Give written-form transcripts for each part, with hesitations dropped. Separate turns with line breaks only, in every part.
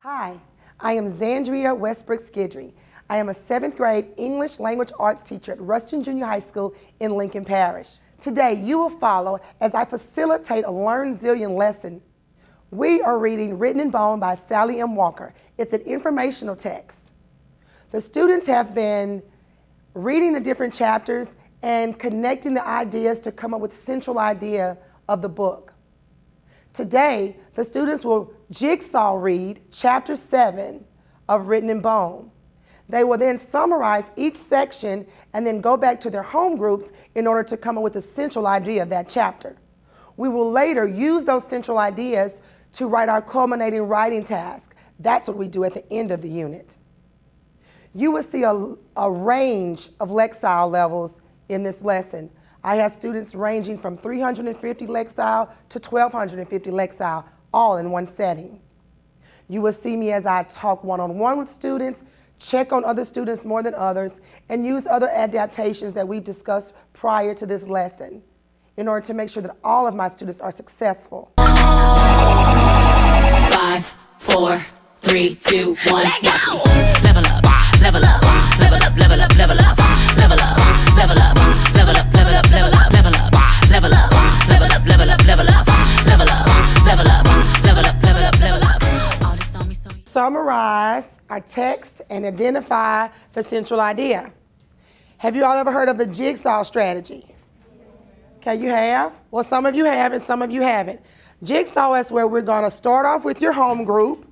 Hi, I am Zandria Guidry. I am a 7th grade English language arts teacher at Ruston Junior High School in Lincoln Parish. Today you will follow as I facilitate a Learn Zillion lesson. We are reading Written in Bone by Sally M. Walker. It's an informational text. The students have been reading the different chapters and connecting the ideas to come up with the central idea of the book. Today, the students will jigsaw read Chapter 7 of Written in Bone. They will then summarize each section and then go back to their home groups in order to come up with the central idea of that chapter. We will later use those central ideas to write our culminating writing task. That's what we do at the end of the unit. You will see a range of lexile levels in this lesson. I have students ranging from 350 lexile to 1250 lexile, all in one setting. You will see me as I talk one-on-one with students, check on other students more than others, and use other adaptations that we've discussed prior to this lesson in order to make sure that all of my students are successful.
5, 4, 3, 2, 1, let's go! Level up, level up, level up, level up, level up, level up, level up, level up, level up, level up, level up, level up, level up, level up, level up, level up, level up, level up, level up, level up. All this on me so
Summarize our text and identify the central idea. Have you all ever heard of the jigsaw strategy? Okay, you have? Well, some of you have and some of you haven't. Jigsaw is where we're going to start off with your home group.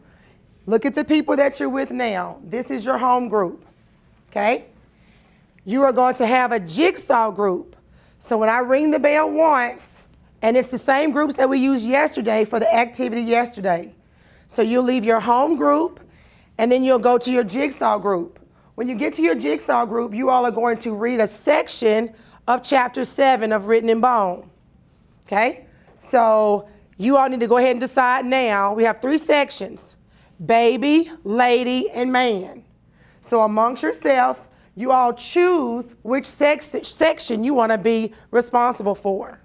Look at the people that you're with now. This is your home group, okay? You are going to have a jigsaw group. So when I ring the bell once, and it's the same groups that we used yesterday for the activity yesterday. So you'll leave your home group, and then you'll go to your jigsaw group. When you get to your jigsaw group, you all are going to read a section of Chapter 7 of Written in Bone, okay? So you all need to go ahead and decide now. We have 3 sections: baby, lady, and man. So amongst yourselves, you all choose which section you want to be responsible for.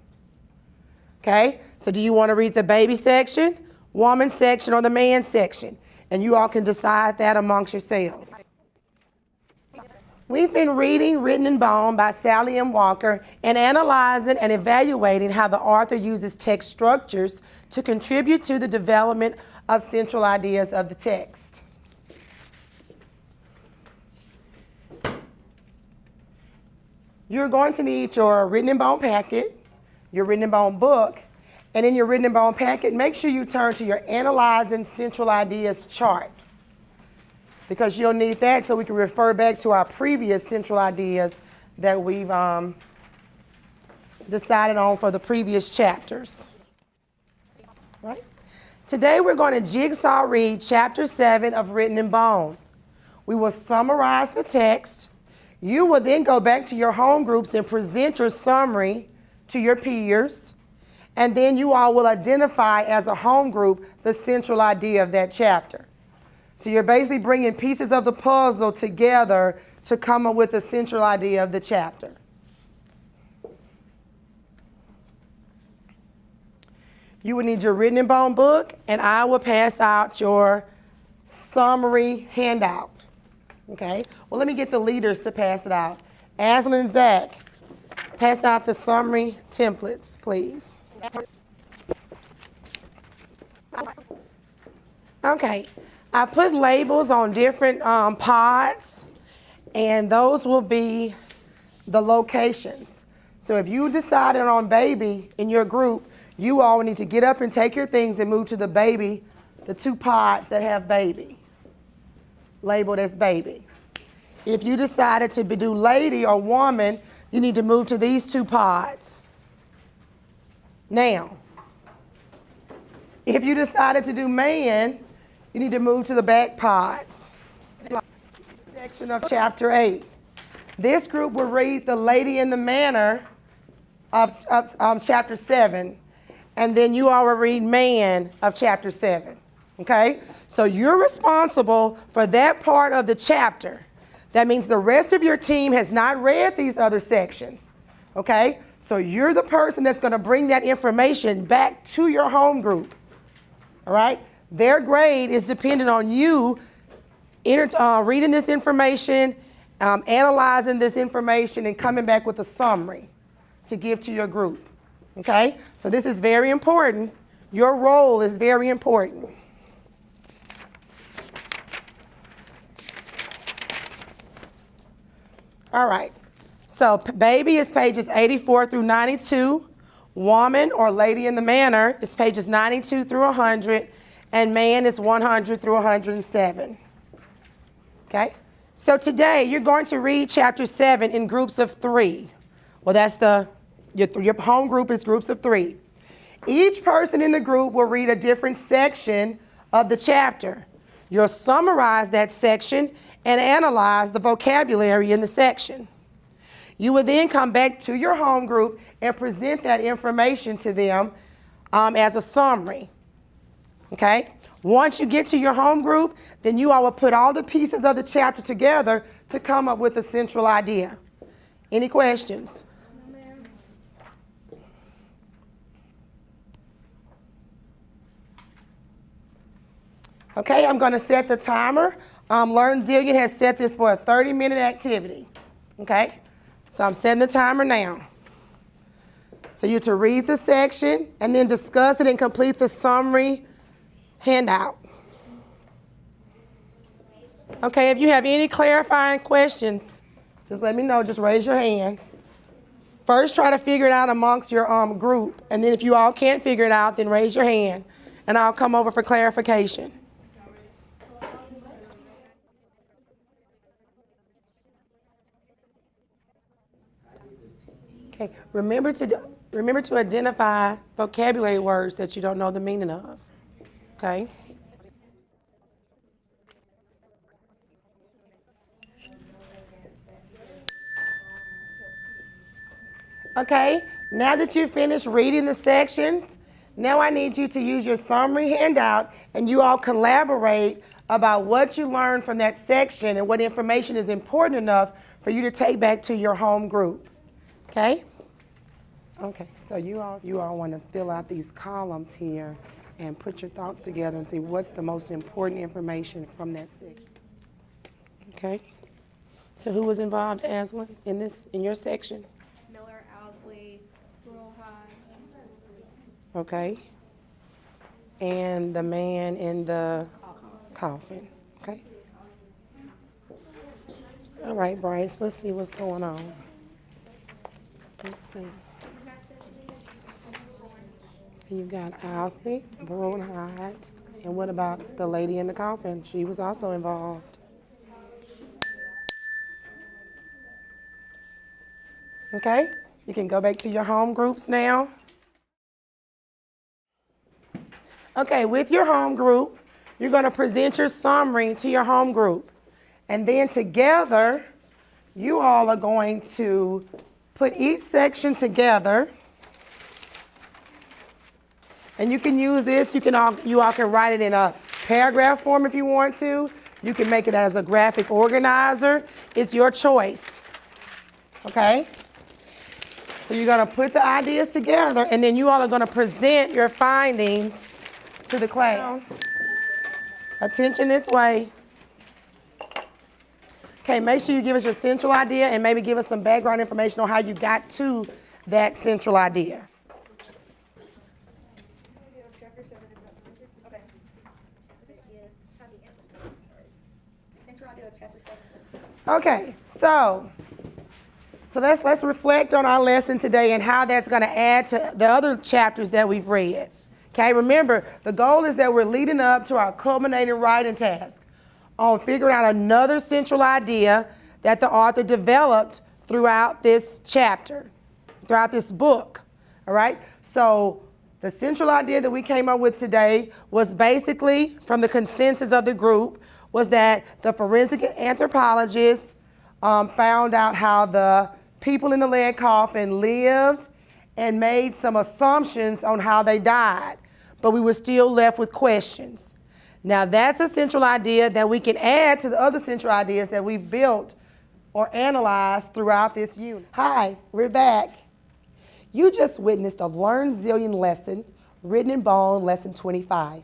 Okay? So do you want to read the baby section, woman section, or the man section? And you all can decide that amongst yourselves. We've been reading Written in Bone by Sally M. Walker and analyzing and evaluating how the author uses text structures to contribute to the development of central ideas of the text. You're going to need your Written in Bone packet, your Written in Bone book, and in your Written in Bone packet, make sure you turn to your Analyzing Central Ideas chart, because you'll need that so we can refer back to our previous central ideas that we've decided on for the previous chapters. Right? Today we're going to jigsaw read Chapter 7 of Written in Bone. We will summarize the text. You will then go back to your home groups and present your summary to your peers. And then you all will identify as a home group the central idea of that chapter. So you're basically bringing pieces of the puzzle together to come up with the central idea of the chapter. You will need your Written in Bone book, and I will pass out your summary handout. Okay? Well, let me get the leaders to pass it out. Aslan and Zach, pass out the summary templates, please. Okay. I put labels on different pods, and those will be the locations. So if you decided on baby in your group, you all need to get up and take your things and move to the baby, the 2 pods that have baby, labeled as baby. If you decided to do lady or woman, you need to move to these 2 pods. Now, if you decided to do man, you need to move to the back pods. Section of Chapter 8. This group will read the lady in the manner of Chapter 7, and then you all will read man of Chapter 7. Okay? So you're responsible for that part of the chapter. That means the rest of your team has not read these other sections. Okay? So you're the person that's going to bring that information back to your home group. All right? Their grade is dependent on you reading this information, analyzing this information, and coming back with a summary to give to your group. Okay? So this is very important. Your role is very important. All right. So baby is pages 84 through 92. Woman or lady in the manor is pages 92 through 100. And man is 100 through 107. Okay? So today you're going to read chapter 7 in groups of 3. Well, that's your home group is groups of 3. Each person in the group will read a different section of the chapter. You'll summarize that section and analyze the vocabulary in the section. You will then come back to your home group and present that information to them as a summary. Okay? Once you get to your home group, then you all will put all the pieces of the chapter together to come up with a central idea. Any questions? Okay, I'm going to set the timer. Learn Zillion has set this for a 30-minute activity. Okay, so I'm setting the timer now. So you're to read the section and then discuss it and complete the summary handout. Okay, if you have any clarifying questions, just let me know. Just raise your hand. First, try to figure it out amongst your group. And then if you all can't figure it out, then raise your hand. And I'll come over for clarification. Okay, remember to identify vocabulary words that you don't know the meaning of. Okay? Okay, now that you've finished reading the sections, now I need you to use your summary handout and you all collaborate about what you learned from that section and what information is important enough for you to take back to your home group. Okay? Okay, so you all want to fill out these columns here and put your thoughts together and see what's the most important information from that section. Okay? So who was involved, Aslan, in your section?
Miller, Owsley, Rural High.
Okay. And the man in the coffin. Okay. All right, Bryce, let's see what's going on. Let's see. So you've got Owsley, Brown Hyde, and what about the lady in the coffin? She was also involved. Okay, you can go back to your home groups now. Okay, with your home group, you're going to present your summary to your home group. And then together, you all are going to put each section together. And you can use this, you all can write it in a paragraph form if you want to. You can make it as a graphic organizer. It's your choice. Okay? So you're going to put the ideas together, and then you all are going to present your findings to the class. Attention this way. Okay, make sure you give us your central idea and maybe give us some background information on how you got to that central idea. Okay, so let's reflect on our lesson today and how that's going to add to the other chapters that we've read. Okay, remember, the goal is that we're leading up to our culminating writing task on figuring out another central idea that the author developed throughout this chapter, throughout this book. All right, so the central idea that we came up with today was basically, from the consensus of the group, was that the forensic anthropologists found out how the people in the lead coffin lived and made some assumptions on how they died, but we were still left with questions. Now that's a central idea that we can add to the other central ideas that we've built or analyzed throughout this unit. Hi, we're back. You just witnessed a Learn Zillion lesson, written in bone, lesson 25.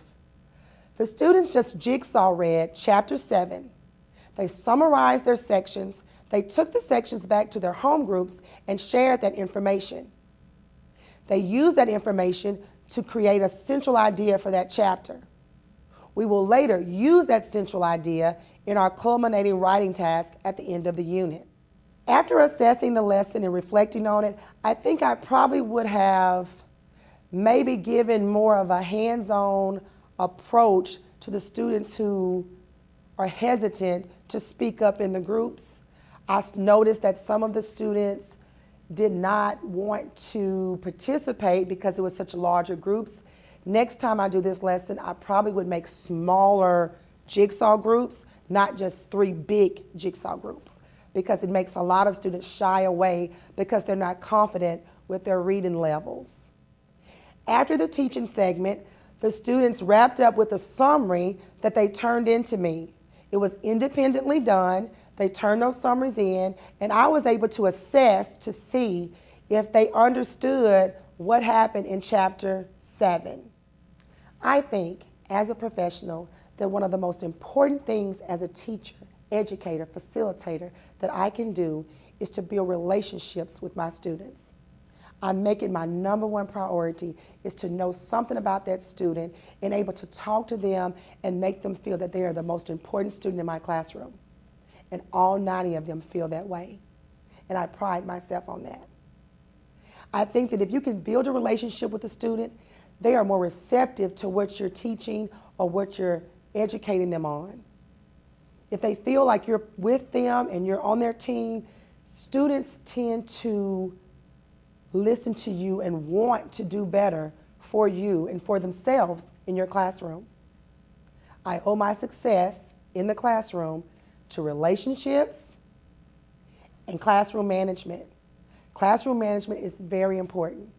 The students just jigsaw read Chapter 7. They summarized their sections. They took the sections back to their home groups and shared that information. They used that information to create a central idea for that chapter. We will later use that central idea in our culminating writing task at the end of the unit. After assessing the lesson and reflecting on it, I think I probably would have maybe given more of a hands-on approach to the students who are hesitant to speak up in the groups. I noticed that some of the students did not want to participate because it was such larger groups. Next time I do this lesson, I probably would make smaller jigsaw groups, not just 3 big jigsaw groups, because it makes a lot of students shy away because they're not confident with their reading levels. After the teaching segment, the students wrapped up with a summary that they turned in to me. It was independently done. They turned those summaries in, and I was able to assess to see if they understood what happened in Chapter 7. I think, as a professional, that one of the most important things as a teacher, educator, facilitator that I can do is to build relationships with my students. I make it my #1 priority is to know something about that student and able to talk to them and make them feel that they are the most important student in my classroom. And all 90 of them feel that way. And I pride myself on that. I think that if you can build a relationship with a student, they are more receptive to what you're teaching or what you're educating them on. If they feel like you're with them and you're on their team, students tend to listen to you and want to do better for you and for themselves in your classroom. I owe my success in the classroom to relationships and classroom management. Classroom management is very important.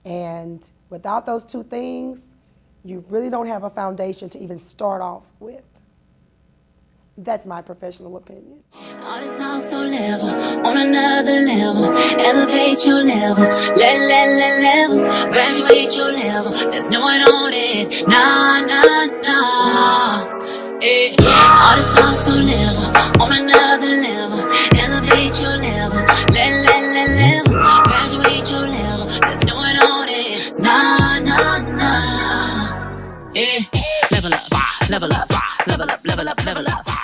And without those 2 things, you really don't have a foundation to even start off with. That's my professional opinion.
All this also level, on another level, elevate your level, level, graduate your level, there's no one on it, nah, eh. All this also level, on another level, elevate your level, level, graduate your level, there's no one on it, nah, eh. Level up, level up, level up, level up, level up.